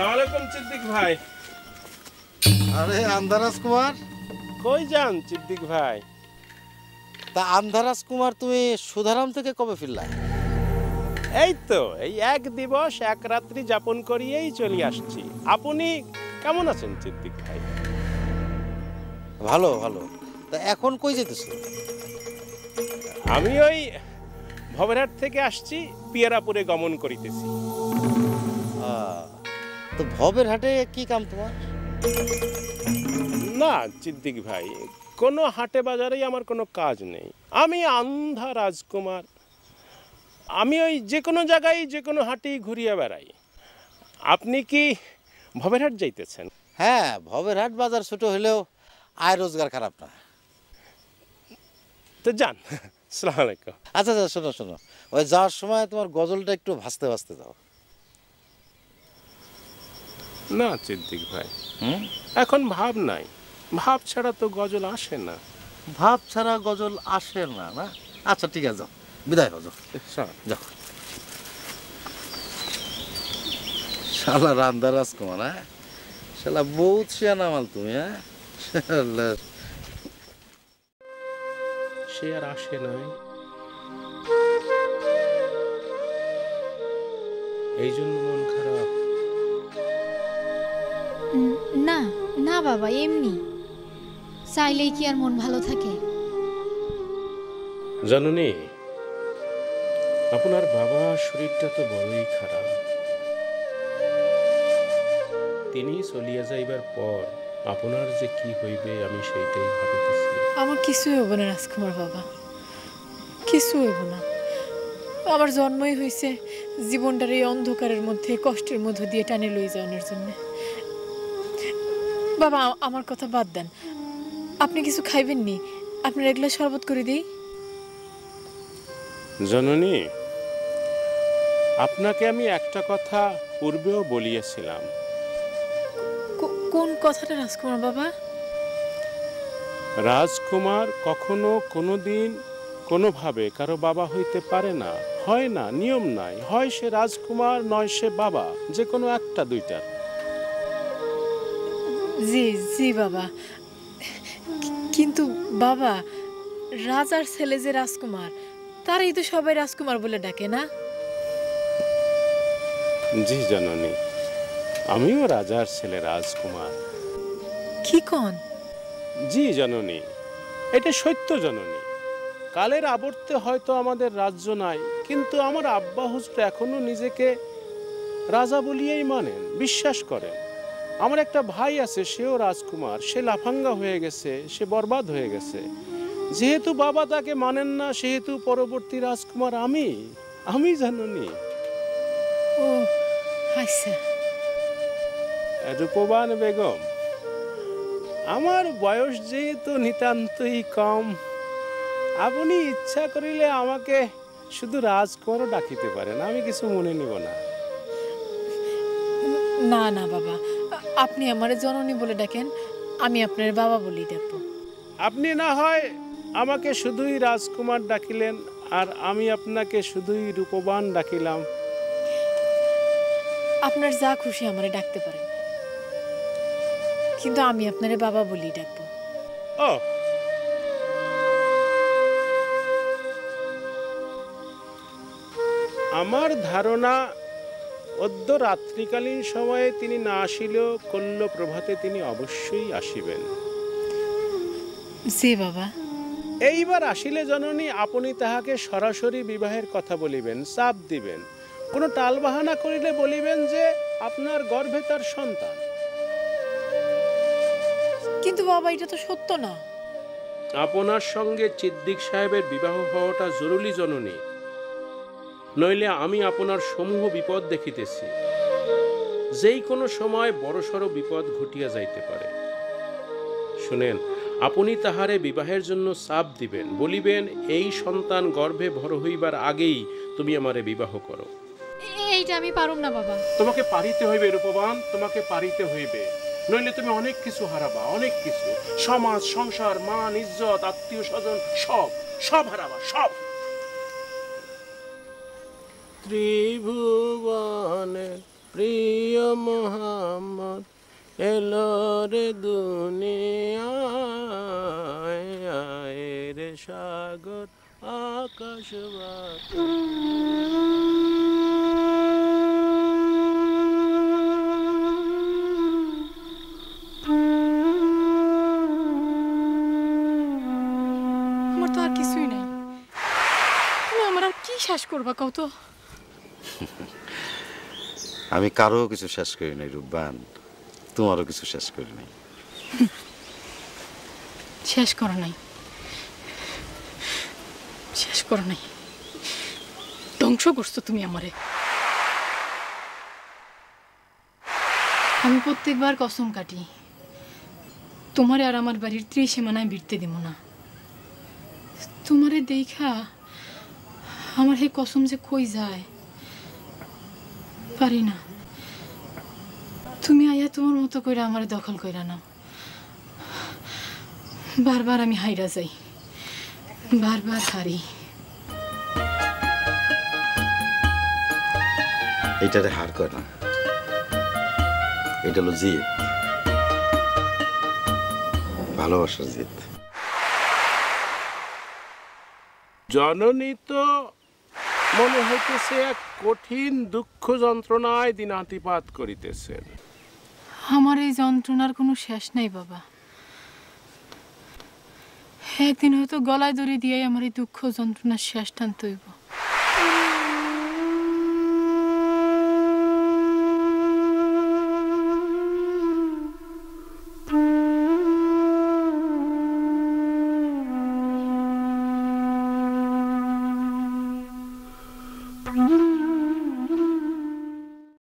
আসসালামু আলাইকুম সিদ্দিক ভাই। আরে আন্ধারাজ কুমার, কই যান সিদ্দিক ভাই? তা আন্ধারাজ কুমার তুমি সুধারাম থেকে কবে ফিরলা? এই তো এই এক দিবস এক রাত্রি যাপন করিয়েই চলে আসছি। আপনি কেমন আছেন সিদ্দিক ভাই? ভালো ভালো। তা এখন কই যেতেছ? আমি ওই ভবেরহাট থেকে আসছি, পিয়ারাপুরে গমন করিতেছি। তো ভবের হাটে কি কাম তোমার? না সিদ্দিক ভাই, কোনো হাটে বাজারেই আমার কোনো কাজ নেই। আমি আন্ধা রাজকুমার। আমি ওই যে কোনো জায়গায় যে কোনো হাটেই ঘুরিয়ে বেড়াই। আপনি কি ভবেরহাট যাইতেছেন? হ্যাঁ, ভবের হাট বাজার ছোট হলেও আয় রোজগার খারাপ না। তো যান। আসসালামু আলাইকুম। আচ্ছা আচ্ছা, শোনো শোনো, ওই যাওয়ার সময় তোমার গজলটা একটু ভাসতে ভাসতে যাও। না সিদ্দিক ভাই, এখন ভাব নাই। ভাব ছাড়া তো গজল আসে না। ভাব ছাড়া গজল আসে না না? আচ্ছা ঠিক আছে, যাও, বিদায় হও, যাও যাও। শালা আন্ধারাজ কুমার, হ্যাঁ শালা বহুত শিয়ানা মাল তুমি। হ্যাঁ সে আর আসে নাই, এই জন্য মন খারাপ। না না বাবা, এমনি চাইলেই কি আর মন ভালো থাকে? জানুনি, আপনার বাবা শরীরটা তো বড়ই খারাপ। তিনি চলিয়া যাইবার পর আপনার যে কি হইবে আমি সেইটাই ভাবিতেছি। আমার কিছুই হইব না রাজকুমার বাবা, কিছু হইব না। আমার জন্মই হয়েছে জীবনটার এই অন্ধকারের মধ্যে কষ্টের মধ্য দিয়ে টানে লই যাওয়ানোর জন্য। বাবা আমার কথা বাদ দেন, আপনি কিছু খাইবেন নি? আপনার এগুলো শরবত করে দিই। জননী, আপনাকে আমি একটা কথা পূর্বেও বলিয়েছিলাম। কোন কথাটা রাজকুমার বাবা? রাজকুমার কখনো কোনোদিন কোনোভাবে কারো বাবা হইতে পারে না, হয় না, নিয়ম নাই। হয় সে রাজকুমার, নয় সে বাবা, যে কোনো একটা দুইটার। জি জি বাবা, কিন্তু বাবা রাজার ছেলে যে রাজকুমার, তারই তো সবাই রাজকুমার বলে ডাকে না? জি জননী, আমিও রাজার ছেলে, রাজকুমার। কি কন? জি জননী, এটা সত্য জননী। কালের আবর্তে হয়তো আমাদের রাজ্য নাই, কিন্তু আমার আব্বা হুজুর এখনো নিজেকে রাজা বলিয়েই মানেন, বিশ্বাস করেন। আমার একটা ভাই আছে, সেও রাজকুমার, সে লাফাঙ্গা হয়ে গেছে, সে বরবাদ হয়ে গেছে। যেহেতু বাবা তাকে মানেন না, সেহেতু পরবর্তী রাজকুমার আমি জননী। ও আচ্ছা। রূপবান বেগম, আমার বয়স যেহেতু নিতান্তই কম, আপনি ইচ্ছা করিলে আমাকে শুধু রাজকুমারও ডাকিতে পারেন, আমি কিছু মনে নিব না। না না বাবা, আপনি আমারে জননী বলে ডাকেন, আমি আপনার বাবা বলেই ডাকবো। আপনি না হয় আমাকে শুধুই রাজকুমার ডাকিলেন, আর আমি আপনাকে শুধুই রূপবান ডাকিলাম। আপনার যা খুশি আমারে ডাকতে পারেন, কিন্তু আমি আপনারে বাবা বলেই ডাকবো। ও, আমার ধারণা অদ্য রাত্রিকালীন সময়ে তিনি না আসিলেও কল্য প্রভাতে তিনি অবশ্যই আসিবেন। জি বাবা। এইবার আসিলে জননী, আপনি তাহাকে সরাসরি বিবাহের কথা বলিবেন, চাপ দিবেন। কোনো টালবাহানা করিলে বলিবেন যে আপনার গর্ভে তার সন্তান। কিন্তু বাবা এটা তো সত্য না। আপনার সঙ্গে সিদ্দিক সাহেবের বিবাহ হওয়াটা জরুরি জননী, নইলে আমি আপনার সমূহ বিপদ দেখিতেছি। যেই কোনো সময় বড়সড় বিপদ ঘটিয়া যাইতে পারে। শুনেন, আপনি তাহারে বিবাহের জন্য চাপ দিবেন, বলিবেন এই সন্তান গর্ভে ভর হইবার আগেই তুমি আমারে বিবাহ করো। এইটা আমি পারুম না বাবা। তোমাকে পারিতে হইবে রূপবান, তোমাকে পারিতে হইবে, নইলে তুমি অনেক কিছু হারাবা, অনেক কিছু। সমাজ, সংসার, মান, ইজ্জত, আত্মীয় স্বজন, সব হারাবা, সব। ত্রিভুবনে প্রিয় মোহাম্মদ এলো রে দুনিয়ায়, আয় রে সাগর আকাশ বাতাস। আমার তো আর কিছুই নাই, তুমি আমার আর কি শেষ করবা কও তো? আমি কারো কিছু শেষ করি নাই রূপবান, তোমারও কিছু শেষ করি নাই। শেষ করো নাই, শেষ করো নাই, ধ্বংস করছো তুমি আমারে। আমি প্রত্যেকবার কসম কাটি, তোমারে আর আমার বাড়ির ত্রিসীমানায় ভিড়তে দিব না। তোমারে দেখা আমার হে কসম যে কই যায়, পারি না। তুমি আইয়া তোমার মতো কইরা আমারে দখল কইরা নাও। বারবার আমি হাইরা যাই, বারবার হারি। এইটারে হার কয় না, এটা হলো জিত, ভালোবাসার জিত। জননী তো মনে হইতেছে এক কঠিন দুঃখ যন্ত্রণায় দিনাতিপাত করিতেছেন। আমার এই যন্ত্রণার কোনো শেষ নাই বাবা। একদিন হয়তো গলায় দড়ি দিয়ে আমার এই দুঃখ যন্ত্রণার শেষ টানতে হইব।